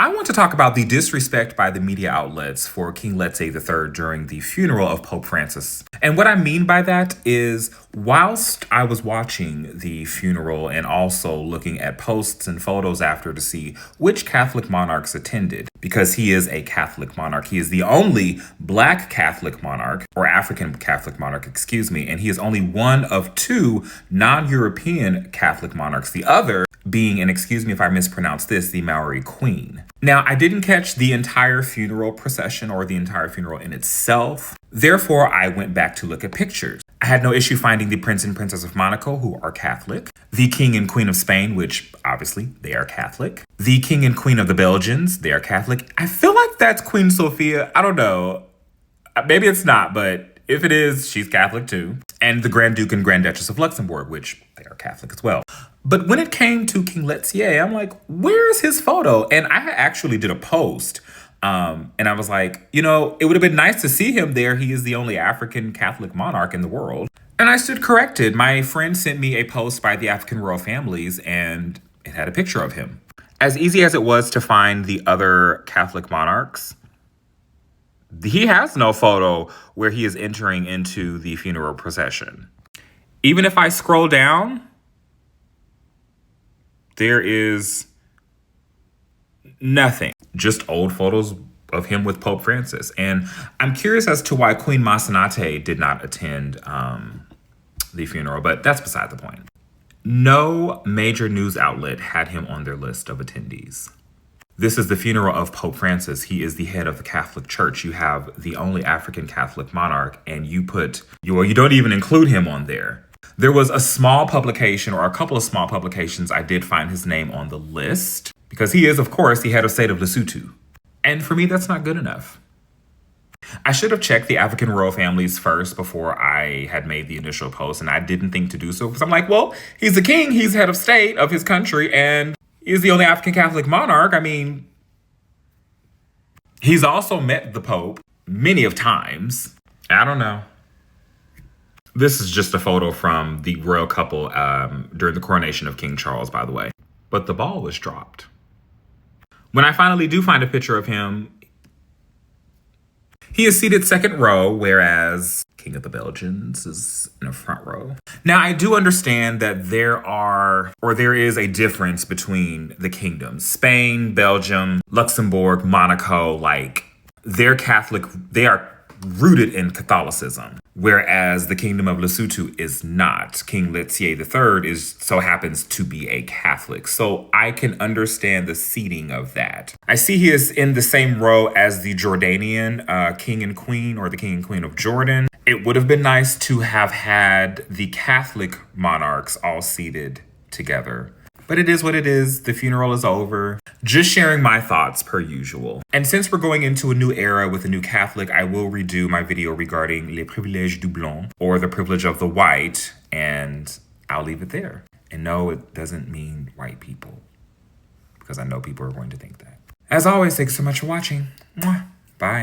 I want to talk about the disrespect by the media outlets for King Letsie III during the funeral of Pope Francis. And what I mean by that is, whilst I was watching the funeral and also looking at posts and photos after to see which Catholic monarchs attended, because he is a Catholic monarch. He is the only Black Catholic monarch, or African Catholic monarch, excuse me, and he is only one of two non-European Catholic monarchs. The other being, and excuse me if I mispronounce this, the Maori Queen. Now, I didn't catch the entire funeral procession or the entire funeral in itself. Therefore, I went back to look at pictures. I had no issue finding the Prince and Princess of Monaco, who are Catholic, the King and Queen of Spain, which obviously they are Catholic, the King and Queen of the Belgians, they are Catholic. I feel like that's Queen Sophia. I don't know. Maybe it's not, but if it is, she's Catholic too. And the Grand Duke and Grand Duchess of Luxembourg, which they are Catholic as well. But when it came to King Letsie, I'm like, where's his photo? And I actually did a post. And I was like, you know, it would have been nice to see him there. He is the only African Catholic monarch in the world. And I stood corrected. My friend sent me a post by the African royal families, and it had a picture of him. As easy as it was to find the other Catholic monarchs, he has no photo where he is entering into the funeral procession. Even if I scroll down, there is nothing. Just old photos of him with Pope Francis. And I'm curious as to why Queen Masanate did not attend the funeral, but that's beside the point. No major news outlet had him on their list of attendees. This is the funeral of Pope Francis. He is the head of the Catholic Church. You have the only African Catholic monarch, and you don't even include him on there. There was a small publication, or a couple of small publications, I did find his name on the list, because he is, of course, the head of state of Lesotho. And for me, that's not good enough. I should have checked the African royal families first before I had made the initial post, and I didn't think to do so, because I'm like, well, he's the king, he's head of state of his country, and he's the only African Catholic monarch. I mean, he's also met the Pope many of times. I don't know. This is just a photo from the royal couple during the coronation of King Charles, by the way. But the ball was dropped. When I finally do find a picture of him, he is seated second row, whereas King of the Belgians is in the front row. Now, I do understand that there is a difference between the kingdoms. Spain, Belgium, Luxembourg, Monaco, they're Catholic, they are rooted in Catholicism, whereas the Kingdom of Lesotho is not. King Letsie III so happens to be a Catholic. So I can understand the seating of that. I see he is in the same row as the Jordanian King and Queen, or the King and Queen of Jordan. It would have been nice to have had the Catholic monarchs all seated together. But it is what it is. The funeral is over. Just sharing my thoughts per usual. And since we're going into a new era with a new Catholic, I will redo my video regarding les privilèges du blanc, or the privilege of the white, and I'll leave it there. And no, it doesn't mean white people, because I know people are going to think that. As always, thanks so much for watching. Mwah.